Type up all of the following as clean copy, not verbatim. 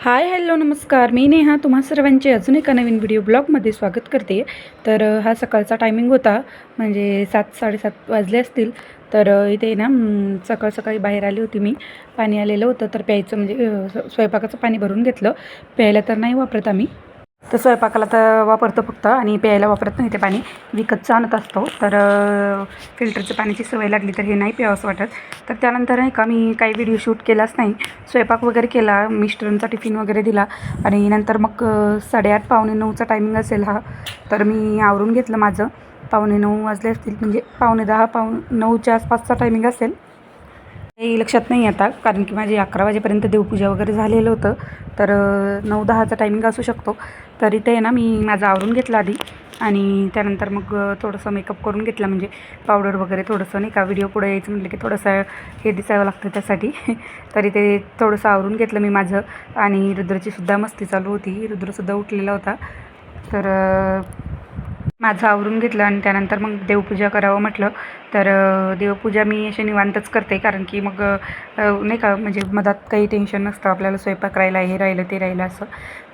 Hi hello नमस्कार. मी नेहा तुम्हा सर्वांचे अजून एका नवीन व्हिडिओ ब्लॉगमध्ये स्वागत करते. तर हा सकाळचा टायमिंग होता, म्हणजे 7-7:30 वाजले असतील. तर इथे ना सकाळ सकाळी बाहेर आली होती मी. पाणी आलेलं होतं तर प्यायचं म्हणजे स्वयंपाकाचं पाणी भरून घेतलं. प्यायला तर नाही वापरत आम्ही, तर स्वयंपाकाला तर वापरतो फक्त, आणि प्यायला वापरत नाही. ते पाणी विकतचं आणत असतो. तर फिल्टरचं पाण्याची सवय लागली तर हे नाही प्यावंसं वाटत. तर त्यानंतर नाही का मी काही व्हिडिओ शूट केलाच नाही. स्वयंपाक वगैरे केला, मिस्टरांचा टिफिन वगैरे दिला, आणि नंतर मग 8:30 पावणे 9चा टायमिंग असेल हा. तर मी आवरून घेतलं माझं. 8:45 वाजले असतील, म्हणजे 8:45 9च्या आसपासचा टायमिंग असेल. काही लक्षात नाही आता, कारण की माझी 11 वाजेपर्यंत देवपूजा वगैरे झालेलं होतं. तर 9-10चा टायमिंग असू शकतो. तर इथे आहे ना मी माझं आवरून घेतलं आधी, आणि त्यानंतर मग थोडंसं मेकअप करून घेतला, म्हणजे पावडर वगैरे थोडंसं नाही का, व्हिडिओ पुढे यायचं म्हटलं की थोडंसं हे दिसावं लागतं त्यासाठी. तर इथे थोडंसं आवरून घेतलं मी माझं. आणि रुद्रचीसुद्धा मस्ती चालू होती, रुद्रसुद्धा उठलेला होता. तर माझं आवरून घेतलं, आणि त्यानंतर मग देवपूजा करावं म्हटलं. तर देवपूजा मी अशी निवांतच करते, कारण की मग नाही का, म्हणजे मधात काही टेन्शन नसतं आपल्याला, स्वयंपाक राहिला, हे राहिलं ते राहिलं असं.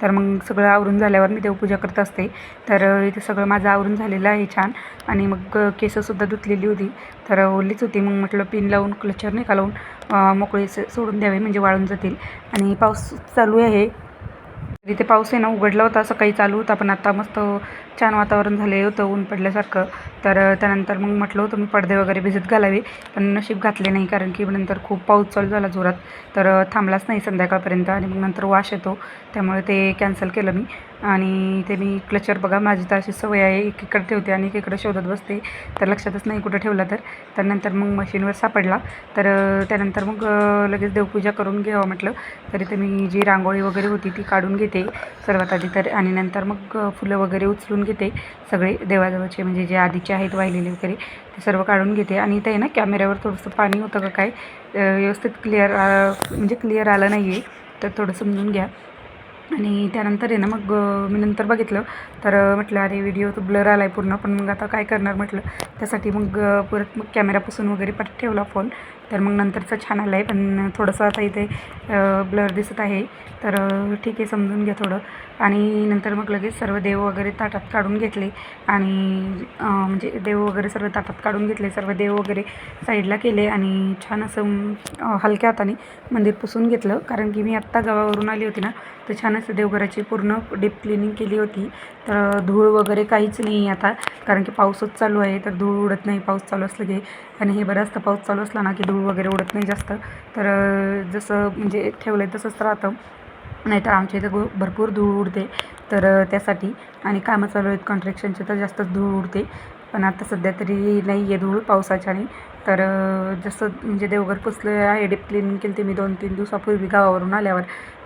तर मग सगळं आवरून झाल्यावर मी देवपूजा करत असते. तर इथे सगळं माझं आवरून झालेलं आहे छान. आणि मग केसंसुद्धा धुतलेली होती, तर ओलीच होती. मग म्हटलं पिन लावून, क्लचर नाही का लावून मोकळे सोडून द्यावे, म्हणजे वाळून जातील. आणि पाऊस चालू आहे. इथे पाऊस आहे ना, उघडला होता, सकाळी चालू होता, पण आता मस्त छान वातावरण झाले होतं, ऊन पडल्यासारखं. तर त्यानंतर मग म्हटलं होतं मी पडदे वगैरे भिजत घालावे, पण नशीब घातले नाही, कारण की नंतर खूप पाऊस चालू झाला जोरात. तर थांबलाच नाही संध्याकाळपर्यंत, आणि मग नंतर वाश येतो, त्यामुळे ते कॅन्सल केलं मी. आणि ते मी क्लचर बघा, माझी तर अशी सवय आहे, एकीकडे ठेवते आणि एकीकडे शोधत बसते, तर लक्षातच नाही कुठं ठेवला. तर नंतर मग मशीनवर सापडला. तर त्यानंतर मग लगेच देवपूजा करून घ्यावं म्हटलं. तरी ते मी जी रांगोळी वगैरे होती ती काढून घेते सर्वात आधी. तर आणि नंतर मग फुलं वगैरे उचलून घेते सगळे देवाजवळचे, म्हणजे जे आधीचे आहेत वाहिलेले वगैरे, ते सर्व काढून घेते. आणि ते ना कॅमेऱ्यावर थोडंसं पाणी होतं का काय, व्यवस्थित म्हणजे क्लिअर आलं नाही आहे, तर थोडं समजून घ्या. आणि त्यानंतर आहे ना मग मी नंतर बघितलं, तर म्हटलं अरे व्हिडिओ तो ब्लर आला आहे पूर्ण, पण मग आता काय करणार म्हटलं. त्यासाठी मग परत मग कॅमेरा पुसून वगैरे परत ठेवला फोन. तर मग नंतरचं छान आलं आहे, पण थोडंसं आता इथे ब्लर दिसत आहे. तर ठीक आहे, समजून घ्या थोडं. आणि नंतर मग लगेच सर्व देव वगैरे ताटात काढून घेतले, आणि म्हणजे देव वगैरे सर्व ताटात काढून घेतले, सर्व देव वगैरे साईडला केले, आणि छान असं हलक्या हाताने मंदिर पुसून घेतलं. कारण की मी आत्ता गावावरून आली होती ना, तर छान असं देवघराची पूर्ण डीप क्लिनिंग केली होती. तर धूळ वगैरे काहीच नाही आता, कारण की पाऊसच चालू आहे, तर धूळ उडत नाही पाऊस चालू असलं की. आणि हे बरं असतं पाऊस चालू असला ना की धूळ वगैरे उडत नाही जास्त. तर जसं म्हणजे ठेवलं आहे तसंच राहतं, नाहीतर आमच्या इथं भरपूर धूळ उडते. तर त्यासाठी, आणि कामं चालू आहेत कन्स्ट्रक्शनचे, तर जास्तच धूळ उडते. पण आता सध्या तरी नाही आहे धूळ पावसाच्याने. तर जसं म्हणजे देवघर पुसलं आहे, डीप क्लीनिंग केली ते मी 2-3 दिवसापूर्वी गावावरून आल्यावर.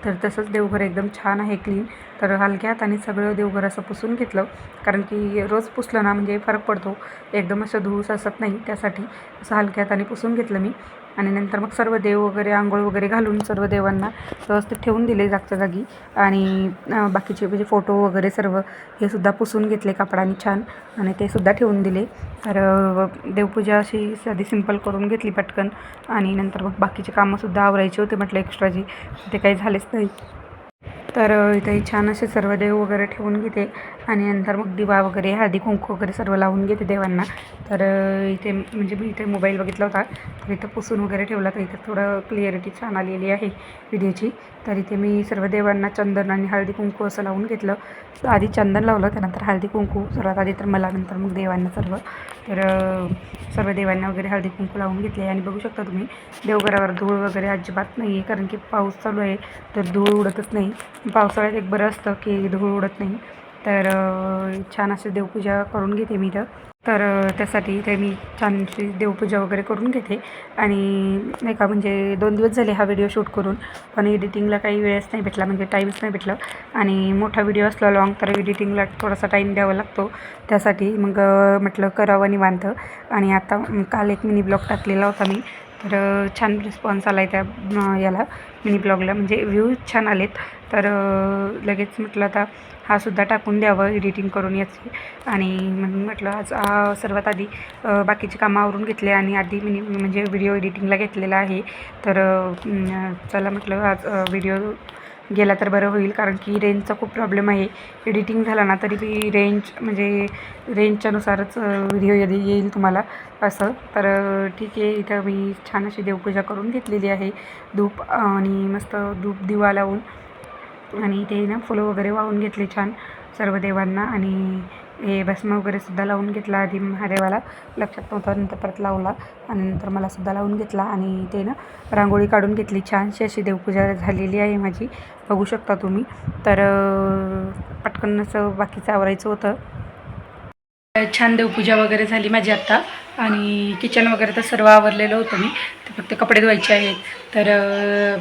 तर तसंच देवघर एकदम छान आहे क्लीन. तर हलक्या हाताने सगळं देवघर असं पुसून घेतलं, कारण की रोज पुसलं ना म्हणजे फरक पडतो, एकदम असं धूळ साचत नाही, त्यासाठी असं हलक्या हाताने पुसून घेतलं मी. आणि नंतर मग सर्व देव वगैरे आंघोळ वगैरे घालून सर्व देवांना व्यवस्थित ठेवून दिले जागच्या जागी. आणि बाकीचे म्हणजे फोटो वगैरे सर्व हे सुद्धा पुसून घेतले कापडाने छान, आणि ते सुद्धा ठेवून दिले. तर देवपूजा अशी साधी सिंपल करून घेतली पटकन. आणि नंतर मग बाकीचे कामंसुद्धा आवरायचे होते म्हटलं एक्स्ट्राची, ते काही झालेच नाही. तर इथे छान असे सर्व देव वगैरे ठेवून घेते, आणि नंतर मग दिवा वगैरे, हळदी कुंकू वगैरे सर्व लावून घेते देवांना. तर इथे म्हणजे मी इथे मोबाईल बघितला होता, तर इथं पुसून वगैरे ठेवला, तर इथं थोडं क्लिअरिटी छान आलेली आहे व्हिडिओची. तर इथे मी सर्व देवांना चंदन आणि हळदी कुंकू असं लावून घेतलं. आधी चंदन लावलं, त्यानंतर हळदी कुंकू, सर्वात आधी तर मला, नंतर मग देवांना सर्व. तर सर्व देवांना वगैरे हळदी कुंकू लावून घेतले. आणि बघू शकता तुम्ही देवघरावर धूळ वगैरे अजिबात नाही आहे, कारण की पाऊस चालू आहे, तर धूळ उडतच नाही. पावसाळ्यात एक बरं असतं की धूळ उडत नाही. तर छान अशी देवपूजा करून घेते मी. तर त्यासाठी इथे मी छानशी देवपूजा वगैरे करून घेते. आणि नाही का, म्हणजे 2 दिवस झाले हा व्हिडिओ शूट करून, पण एडिटिंगला काही वेळच नाही भेटला, म्हणजे टाईमच नाही भेटला. आणि मोठा व्हिडिओ असला लाँग, तर एडिटिंगला थोडासा टाईम द्यावा लागतो, त्यासाठी मग म्हटलं करावं निवांत. आणि आता काल एक मिनी ब्लॉग टाकलेला होता मी, तर छान रिस्पॉन्स आला आहे त्या याला मिनी ब्लॉगला, म्हणजे व्ह्यूज छान आलेत. तर लगेच म्हटलं आता हा सुद्धा टाकून द्यावं एडिटिंग करून याची. आणि म्हणून म्हटलं आज सर्वात आधी बाकीची कामं आवरून घेतले, आणि आधी म्हणजे व्हिडिओ एडिटिंगला घेतलेला आहे. तर चला म्हटलं आज व्हिडिओ गेला तर बरं होईल, कारण की रेंजचा खूप प्रॉब्लेम आहे. एडिटिंग झाला ना तरी बी रेंज म्हणजे रेंजच्यानुसारच व्हिडिओ येईल तुम्हाला असं. तर ठीक आहे, इथं मी छान अशी देवपूजा करून घेतलेली आहे. धूप आणि मस्त धूप दिवा लावून आणि ते ना फुलं वगैरे वाहून घेतले छान सर्व देवांना. आणि हे भस्म वगैरे सुद्धा लावून घेतला आधी महादेवाला, लक्षात नव्हतं, नंतर परत लावला आणि नंतर मला सुद्धा लावून घेतला. आणि ते ना रांगोळी काढून घेतली, छानशी अशी देवपूजा झालेली आहे माझी, बघू शकता तुम्ही. तर पटकन असं बाकीचं आवरायचं होतं. छान देवपूजा वगैरे झाली माझी आत्ता आणि किचन वगैरे तर सर्व आवरलेलं होतं मी, ते फक्त कपडे धुवायचे आहेत. तर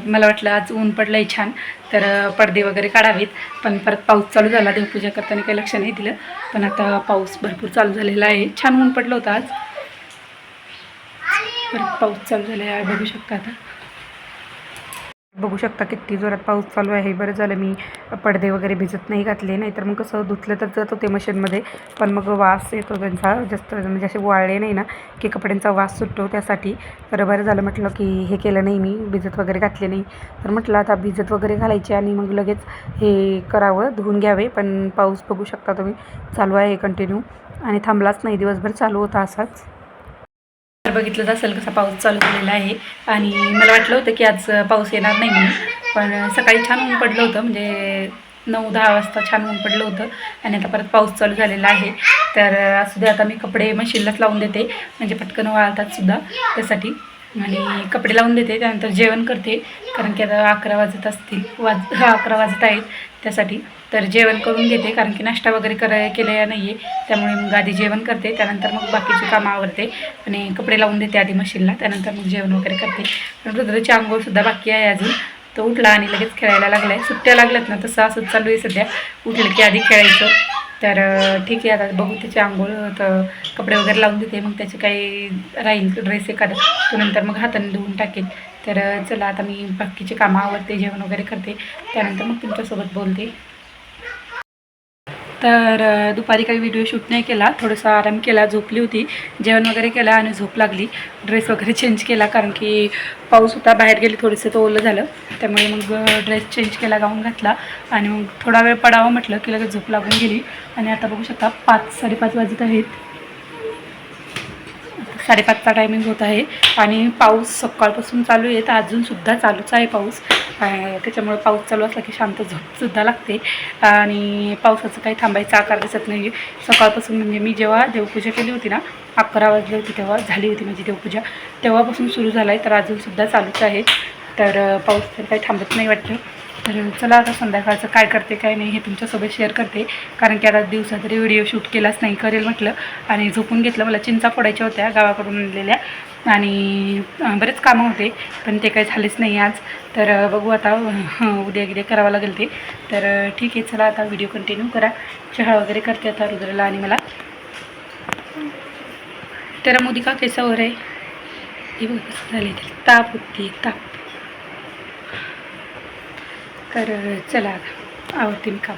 मला वाटलं आज ऊन पडलं आहे छान, तर पडदे वगैरे काढावेत, पण परत पाऊस चालू झाला. देवपूजा करताना काही लक्ष नाही दिलं, पण आता पाऊस भरपूर चालू झालेला आहे. छान ऊन पडलं होतं आज, परत पाऊस चालू झालेला आहे, बघू शकता. आता बघू शकता किती जोरात पाऊस चालू आहे. बरं झालं मी पडदे वगैरे भिजत नाही घातले, नाहीतर मग कसं धुतलं तर जात होते मशीनमध्ये, पण मग वास येतो त्यांचा जास्त, म्हणजे असे वाळले नाही ना की कपड्यांचा वास सुटतो, त्यासाठी. तर बरं झालं म्हटलं की हे केलं नाही, मी भिजत वगैरे घातले नाही. तर म्हटलं आता भिजत वगैरे घालायचे आणि मग लगेच हे करावं, धुवून घ्यावे. पण पाऊस बघू शकता तुम्ही चालू आहे कंटिन्यू आणि थांबलाच नाही, दिवसभर चालू होता असाच. बघितलं असेल कसा पाऊस चालू झालेला आहे. आणि मला वाटलं होतं की आज पाऊस येणार नाही म्हणून, पण सकाळी छान ऊन पडलं होतं, म्हणजे 9-10 वाजता छान ऊन पडलं होतं आणि आता परत पाऊस चालू झालेला आहे. तर असू दे, आता मी कपडे मशीनलाच लावून देते, म्हणजे पटकन वाळतात सुद्धा, त्यासाठी. आणि कपडे लावून देते, त्यानंतर जेवण करते, कारण की आता 11 वाजत असतील, 11 वाजत आहेत, त्यासाठी. तर जेवण करून घेते, कारण की नाश्ता वगैरे केलेला नाही आहे, त्यामुळे मग आधी जेवण करते, त्यानंतर मग बाकीची कामं आवरते आणि कपडे लावून देते आधी मशीनला, त्यानंतर मग जेवण वगैरे करते. पण रुद्रची आंघोळसुद्धा बाकी आहे अजून, तो उठला आणि लगेच खेळायला लागला आहे. सुट्ट्या लागल्यात ना, तसं असंच चालू आहे सध्या, उठलं की आधी खेळायचं. तर ठीक आहे, आता बघू त्याची आंघोळ, तर कपडे वगैरे लावून देते, मग त्याचे काही राहील ड्रेस एखादा तो नंतर मग हाताने धुवून टाकेल. तर चला, आता मी बाकीचे कामं आवरते, जेवण वगैरे करते, त्यानंतर मग तुमच्यासोबत बोलते. तर दुपारी काही व्हिडिओ शूट नाही केला, थोडासा आराम केला, झोपली होती, जेवण वगैरे केलं आणि झोप लागली. ड्रेस वगैरे चेंज केला, कारण की पाऊस होता, बाहेर गेली, थोडंसं तो ओलं झालं, त्यामुळे मग ड्रेस चेंज केला, गाऊन घातला आणि मग थोडा वेळ पडावं म्हटलं की लगेच झोप लागून गेली. आणि आता बघू शकता 5-5:30 वाजत आहेत, 5:30चा टायमिंग होत आहे आणि पाऊस सकाळपासून चालू आहे, तर अजूनसुद्धा चालूच आहे पाऊस. त्याच्यामुळे पाऊस चालू असला की शांत झोपसुद्धा लागते आणि पावसाचं काही थांबायचा आकार दिसत नाही. सकाळपासून म्हणजे मी जेव्हा देवपूजा केली होती ना, 11 वाजले होते तेव्हा झाली होती माझी देवपूजा, तेव्हापासून सुरू झाला आहे, तर अजूनसुद्धा चालूच आहे. तर पाऊस तर काही थांबत नाही वाटतं. तर चला, आता संध्याकाळचं काय करते काय नाही हे तुमच्यासोबत शेअर करते, कारण की आता दिवसा तरी व्हिडिओ शूट केलाच नाही, करेल म्हटलं आणि झोपून घेतलं. मला चिंचा फोडायच्या होत्या गावाकडून आणलेल्या आणि बरेच कामं होते, पण ते काही झालेच नाही आज. तर बघू आता, उद्या करावं लागेल ते. तर ठीक आहे, चला आता व्हिडिओ कंटिन्यू करा. चहा वगैरे करते आता रुद्रला आणि मला. तर मोदी का कैसा हो रे, हे बघ कसं झाले, ताप होती, ताप. तर चला आता आवडते मी काम.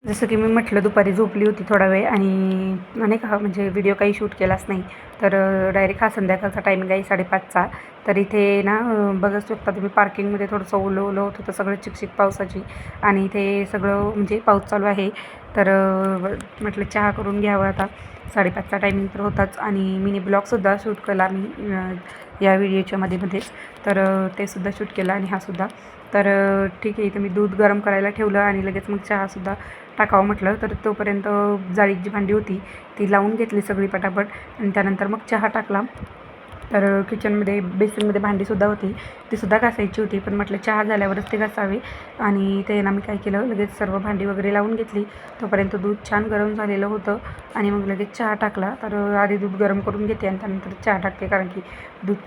जसं की मी म्हटलं, दुपारी झोपली होती थोडा वेळ आणि नाही का, म्हणजे व्हिडिओ काही शूट केलाच नाही. तर डायरेक्ट हा संध्याकाळचा टायमिंग आहे 5:30चा. तर इथे ना बघू शकता तुम्ही, पार्किंगमध्ये थोडंसं ओलं ओलं होत होतं, सगळं चिकचिक पावसाची, आणि इथे सगळं म्हणजे पाऊस चालू आहे. तर म्हटलं चहा करून घ्यावं आता, 5:30चा टायमिंग तर होताच. आणि मिनी ब्लॉगसुद्धा शूट केला मी या व्हिडिओच्या मध्येच, तर ते सुद्धा शूट केला आणि हा सुद्धा. तर ठीक आहे, इथं मी दूध गरम करायला ठेवलं आणि लगेच मग चहासुद्धा टाकावं म्हटलं. तर तोपर्यंत जाळीची जी भांडी होती ती लावून घेतली सगळी पटापट आणि त्यानंतर मग चहा टाकला. तर किचनमध्ये बेसिनमध्ये भांडीसुद्धा होती, तीसुद्धा घासायची होती, पण म्हटलं चहा झाल्यावरच ते घासावे. आणि ते ना मी काय केलं, लगेच सर्व भांडी वगैरे लावून घेतली. तोपर्यंत दूध छान गरम झालेलं होतं आणि मग लगेच चहा टाकला. तर आधी दूध गरम करून घेते आणि त्यानंतर चहा टाकते, कारण की दूध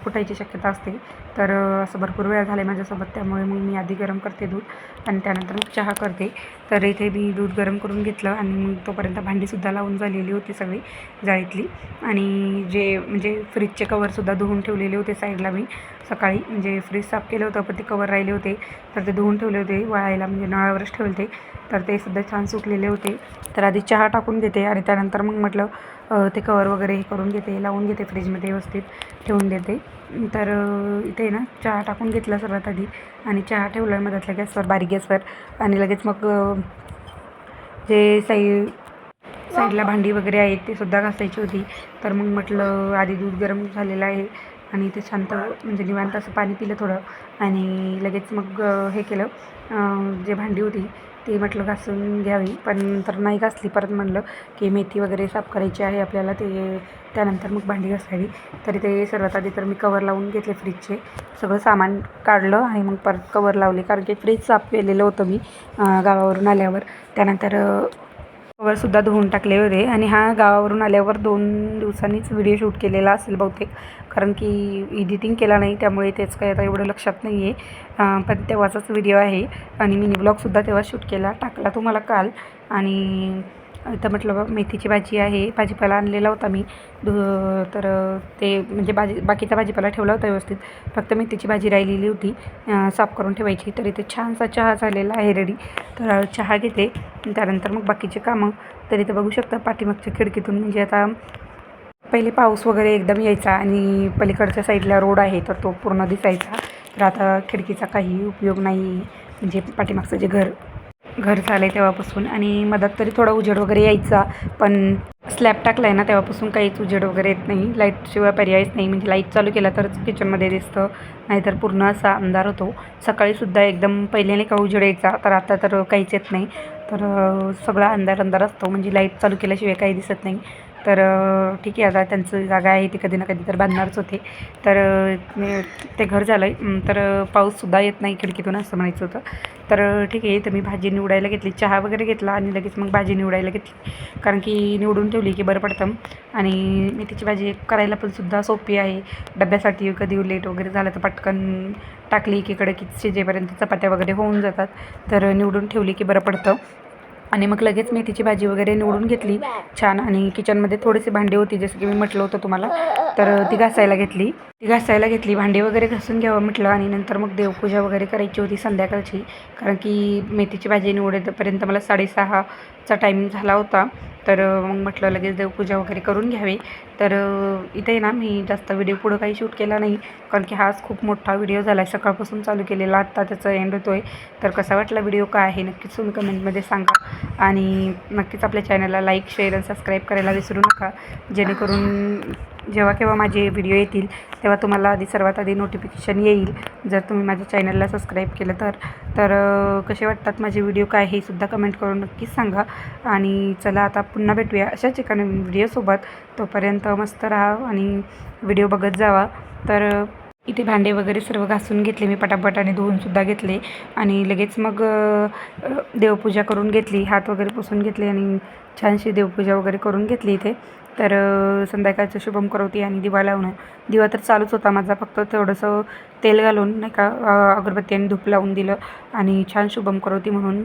फुटायची शक्यता असते. तर असं भरपूर वेळा झालं आहे माझ्यासोबत, त्यामुळे मग मी आधी गरम करते दूध आणि त्यानंतर मग चहा करते. तर इथे मी दूध गरम करून घेतलं आणि मग तोपर्यंत भांडीसुद्धा लावून झालेली होती सगळी जाळीतली. आणि जे म्हणजे फ्रीजचे कवरसुद्धा धुवून ठेवलेले होते साईडला मी सकाळी, म्हणजे फ्रीज साफ केलं होतं पण ते कवर राहिले होते, तर ते धुवून ठेवले होते वाळायला, म्हणजे नळावरच ठेवले ते. तर ते सुद्धा छान सुकलेले होते. तर आधी चहा टाकून घेते आणि त्यानंतर मग म्हटलं ते कवर वगैरे हे करून घेते, लावून घेते फ्रीजमध्ये व्यवस्थित ठेवून देते. तर इथे ना चहा टाकून घेतला सर्वात आधी आणि चहा ठेवला मधातल्या गॅसवर, बारीक गॅसवर. आणि लगेच मग जे साईडला भांडी वगैरे आहेत ते सुद्धा घासायची होती. तर मग म्हटलं आधी दूध गरम झालेलं आहे आणि ते शांत म्हणजे निवांत असं पाणी पिलं थोडं आणि लगेच मग हे केलं, जे भांडी होती ती म्हटलं घासून घ्यावी, पण नंतर नाही घासली. परत म्हणलं की मेथी वगैरे साफ करायची आहे आपल्याला, ते त्यानंतर मग भांडी घासावी. तरी ते सर्वात आधी तर मी कवर लावून घेतले फ्रीजचे, सगळं सामान काढलं आणि मग परत कवर लावले, कारण की फ्रीज साफ केलेलं होतं मी गावावरून आल्यावर. त्यानंतर कवरसुद्धा धुवून टाकले होते आणि हा गावावरून आल्यावर 2 दिवसांनीच व्हिडिओ शूट केलेला असेल बहुतेक, कारण की एडिटिंग केला नाही त्यामुळे तेच काय आता एवढं लक्षात नाही आहे. पण तेव्हाचाच व्हिडिओ आहे आणि मिनी ब्लॉगसुद्धा तेव्हा शूट केला, टाकला तुम्हाला काल. आणि इथं म्हटलं मेथीची भाजी आहे, भाजीपाला आणलेला होता मी तर ते म्हणजे बाकीचा भाजीपाला ठेवला होता व्यवस्थित, फक्त मेथीची भाजी राहिलेली होती साफ करून ठेवायची. तर इथे छानसा चहा झालेला आहे रेडी. तर चहा घेते, त्यानंतर मग बाकीचे कामं. तर इथं बघू शकता पाठीमागच्या खिडकीतून, म्हणजे आता पहिले पाऊस वगैरे एकदम यायचा आणि पलीकडच्या साईडला रोड आहे तर तो पूर्ण दिसायचा. तर आता खिडकीचा काही उपयोग नाही, म्हणजे पाठीमागचं जे घर झालं आहे तेव्हापासून. आणि मधात तरी थोडा उजेड वगैरे यायचा, पण स्लॅब टाकला आहे ना तेव्हापासून काहीच उजेड वगैरे येत नाही, लाईटशिवाय पर्यायच नाही. म्हणजे लाईट चालू केला तरच किचनमध्ये दिसतं, नाहीतर पूर्ण असा अंधार होतो. सकाळीसुद्धा एकदम पहिले नाही का उजेड यायचा, तर आता तर काहीच येत नाही. तर सगळा अंधार असतो, म्हणजे लाईट चालू केल्याशिवाय काही दिसत नाही. तर ठीक आहे, आता त्यांचं जागा आहे ती कधी ना कधी तर बांधणारच होते. तर ते घर झालं आहे, तर पाऊससुद्धा येत नाही खिडकीतून असं म्हणायचं होतं. तर ठीक आहे, तर मी भाजी निवडायला घेतली, चहा वगैरे घेतला आणि लगेच मग भाजी निवडायला घेतली, कारण की निवडून ठेवली की बरं पडतं. आणि मेथीची भाजी करायला पण सुद्धा सोपी आहे. डब्यासाठी कधी लेट वगैरे झालं तर पटकन टाकली एकीकडे की शिजेपर्यंत चपात्या वगैरे होऊन जातात. तर निवडून ठेवली की बरं पडतं. आणि मग लगेच मेथीची भाजी वगैरे निवडून घेतली छान. आणि किचनमध्ये थोडीशी भांडी होती, जसं की मी म्हटलं होतं तुम्हाला, तर ती घासायला घेतली. भांडी वगैरे घासून घ्यावं म्हटलं आणि नंतर मग देवपूजा वगैरे करायची होती संध्याकाळची, कारण की मेथीची भाजी निवडेपर्यंत मला 6:30चा टायमिंग झाला होता. तर मग म्हटलं लगेच देवपूजा वगैरे करून घ्यावी. तर इथे ना मी जास्त व्हिडिओ पुढं काही शूट केला नाही, कारण की हाच खूप मोठा व्हिडिओ झाला आहे, सकाळपासून चालू केलेला, आत्ता त्याचा एंड होतो आहे. तर कसा वाटला व्हिडिओ, काय आहे नक्कीच तुम्ही कमेंटमध्ये सांगा. आणि नक्कीच आपल्या चॅनलला लाईक, शेअर आणि सबस्क्राईब करायला विसरू नका, जेणेकरून जेव्हा केव्हा माझे व्हिडिओ येतील तेव्हा तुम्हाला सर्वात आधी नोटिफिकेशन येईल, जर तुम्ही माझ्या चॅनलला सबस्क्राईब केलं तर कसे वाटतात माझे व्हिडिओ काय हे सुद्धा कमेंट करून नक्कीच सांगा. आणि चला आता पुन्हा भेटूया अशाच एका नवीन व्हिडिओसोबत. तोपर्यंत मस्त राहा आणि व्हिडिओ बघत जावा. तर इथे भांडे वगैरे सर्व घासून घेतले मी पटापट आणि धुवूनसुद्धा घेतले आणि लगेच मग देवपूजा करून घेतली, हात वगैरे पुसून घेतले आणि छानशी देवपूजा वगैरे करून घेतली इथे. तर संध्याकाळचं शुभम करोती आणि दिवा लावणं, दिवा तर चालूच होता माझा, फक्त थोडंसं तेल घालून नाही का अगरबत्ती आणि धूप लावून दिलं आणि छान शुभम करोती म्हणून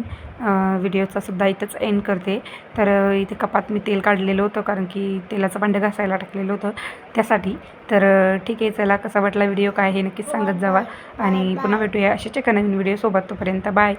व्हिडिओचा सुद्धा इथंच एंड करते. तर इथे कपात मी तेल काढलेलं होतं, कारण की तेलाचं भांडं घासायला टाकलेलं होतं त्यासाठी. तर ठीक आहे, चला कसा वाटला व्हिडिओ काय हे नक्कीच सांगत जावा आणि पुन्हा भेटूया अशाच एका नवीन व्हिडिओसोबत. तोपर्यंत बाय.